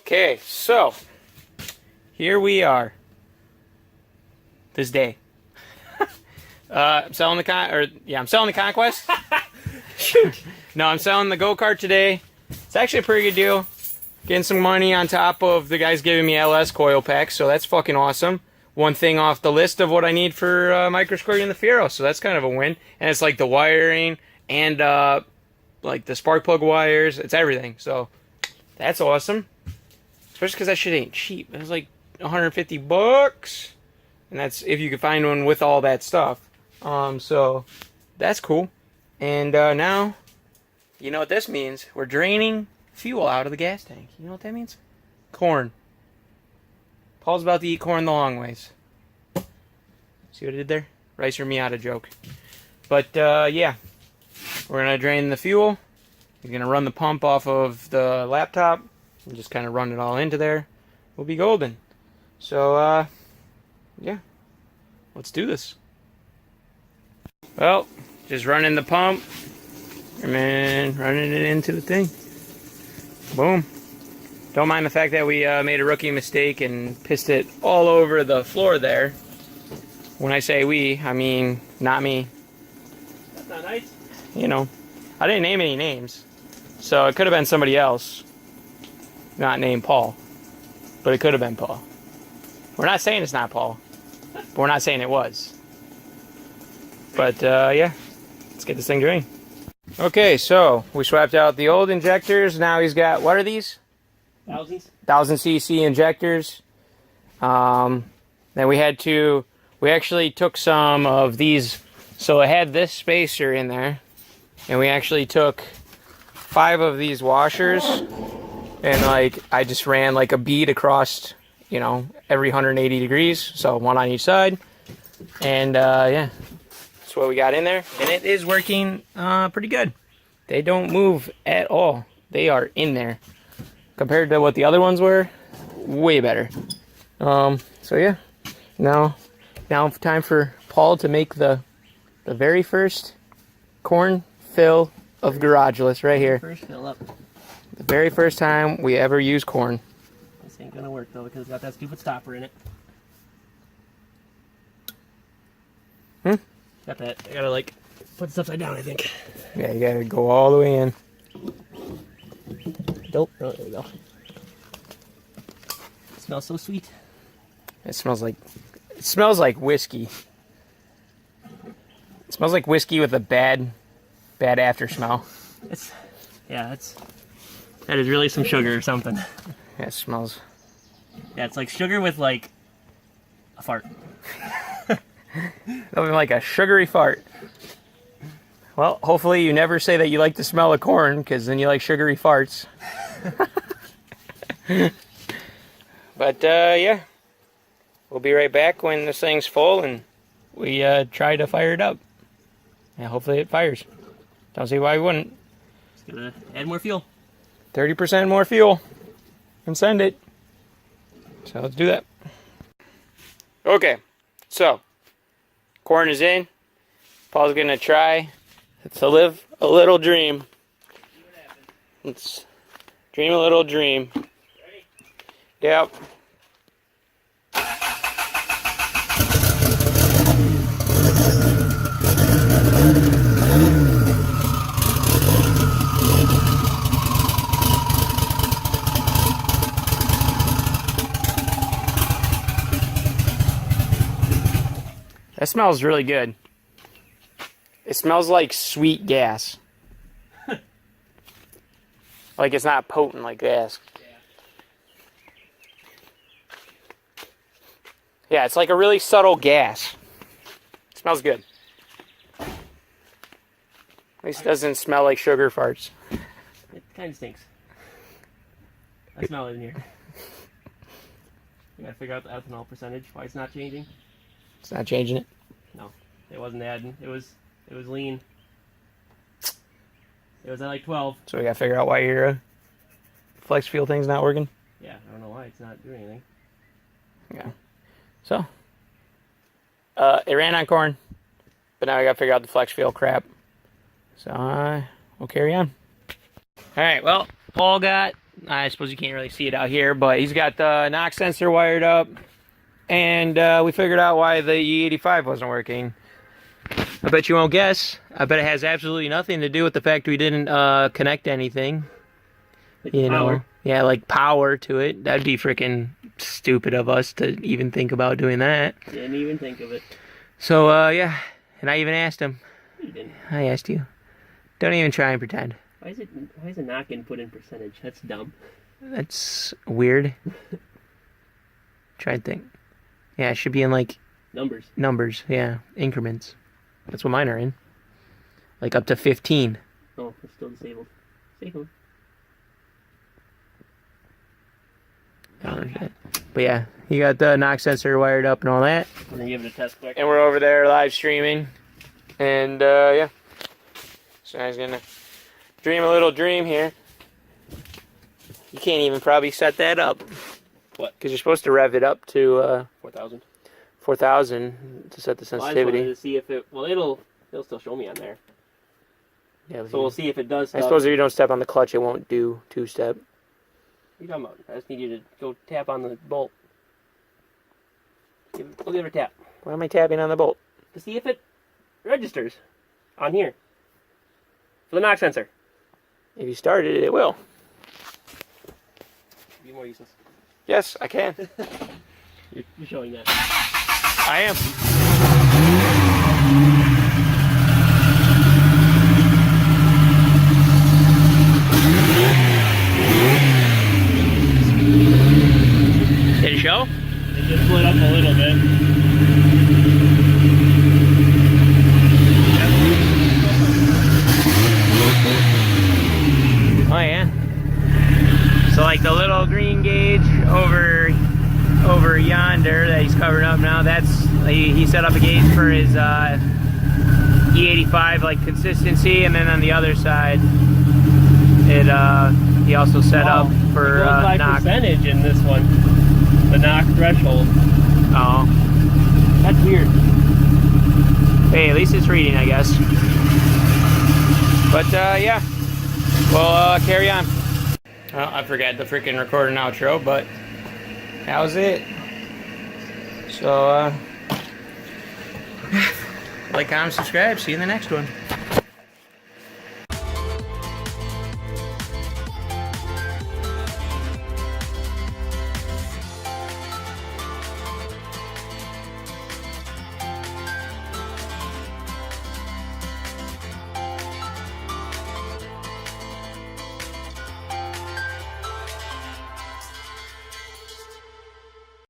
Okay, so here we are. This day. I'm selling the I'm selling the Conquest. Shoot. No, I'm selling the go-kart today. It's actually a pretty good deal. Getting some money on top of the guys giving me LS coil packs, so that's fucking awesome. One thing off the list of what I need for microsquirting the fiero, so that's kind of a win. And it's like the wiring and like the spark plug wires. It's everything, so that's awesome. Especially because that shit ain't cheap. It was like 150 bucks, and that's if you can find one with all that stuff. So that's cool. And now, you know what this means? We're draining fuel out of the gas tank. You know what that means? Corn. Paul's about to eat corn the long ways. See what I did there? Ricer Miata joke. But yeah, we're gonna drain the fuel. We're gonna run the pump off of the laptop and just kind of run it all into there. We'll be golden. So yeah, let's do this. Well, just running the pump and then running it into the thing. Boom. Don't mind the fact that we made a rookie mistake and pissed it all over the floor there. When I say we, I mean not me. That's not nice. You know, I didn't name any names. So it could have been somebody else. Not named Paul. But it could have been Paul. We're not saying it's not Paul. But we're not saying it was. But yeah, let's get this thing drained. Okay, so we swapped out the old injectors. Now he's got, what are these? Thousands? 1000cc injectors. Then we actually took some of these. So I had this spacer in there. And we actually took 5 of these washers. And like, I just ran like a bead across, you know, every 180 degrees. So one on each side. And yeah, that's what we got in there. And it is working pretty good. They don't move at all. They are in there. Compared to what the other ones were, way better. So yeah, now time for Paul to make the very first corn fill of Garageless right here. First fill up. The very first time we ever use corn. This ain't gonna work though because it's got that stupid stopper in it. Got that. I gotta like put this upside down, I think. Yeah, you gotta go all the way in. Nope. Oh, there we go. It smells so sweet. It smells like whiskey. It smells like whiskey with a bad after smell. That is really some sugar or something. Yeah, it smells. Yeah, it's like sugar with like a fart. Something like a sugary fart. Well, hopefully you never say that you like the smell of corn, because then you like sugary farts. But yeah, we'll be right back when this thing's full and we try to fire it up. Yeah, hopefully it fires. Don't see why we wouldn't. Just gotta add more fuel. 30% more fuel and send it. So let's do that. Okay, so corn is in. Paul's gonna try to live a little dream. Let's dream a little dream. Ready? Yep. That smells really good. It smells like sweet gas. Like it's not potent like gas. Yeah, it's like a really subtle gas. It smells good. At least it doesn't smell like sugar farts. It kind of stinks. I smell it in here. We gotta figure out the ethanol percentage. Why it's not changing? It's not changing it. No, it wasn't adding. It was lean. It was at like 12. So we gotta figure out why your flex fuel thing's not working. Yeah, I don't know why it's not doing anything. Yeah. So it ran on corn, but now we gotta figure out the flex fuel crap. So we'll carry on. All right. Well, Paul got I suppose you can't really see it out here, but he's got the knock sensor wired up, and we figured out why the E85 wasn't working. I bet you won't guess. I bet it has absolutely nothing to do with the fact we didn't connect anything. Like You power. know, yeah, like power to it. That'd be freaking stupid of us to even think about doing that. Didn't even think of it. So, yeah, and I even asked him. You didn't. I asked you. Don't even try and pretend. Why is a knock input in percentage? That's dumb. That's weird. Try and think. Yeah, it should be in like Numbers. numbers. Yeah, increments. That's what mine are in. Like up to 15. Oh, it's still disabled. Stay home. But yeah, you got the knock sensor wired up and all that. And then give it a test quick. And we're over there live streaming. And yeah. So I was gonna dream a little dream here. You can't even probably set that up. What? Because you're supposed to rev it up to 4,000. 4,000 to set the Well, I just wanted sensitivity. to see if it. Well, it'll still show me on there. Yeah, So we'll see if it does. I Stuff. suppose if you don't step on the clutch, it won't do two-step. What are you talking about? I just need you to go tap on the bolt. Go give it a tap Why am I tapping on the bolt? to see if it registers on here for the knock sensor. If you started it, it will. Be more useless. Yes, I can. You're showing that. I am. Did it show? It just split up a little bit. Oh yeah. So like the little green gauge over yonder that he's covered up now, that's he set up a gauge for his E85 like consistency, and then on the other side it he also set up for it goes by knock. percentage in this one. The knock threshold. Oh. That's weird. Hey, at least it's reading, I guess. But yeah, we'll carry on. Oh, I forgot the freaking record and outro, but that was it. So, like, comment, subscribe. See you in the next one.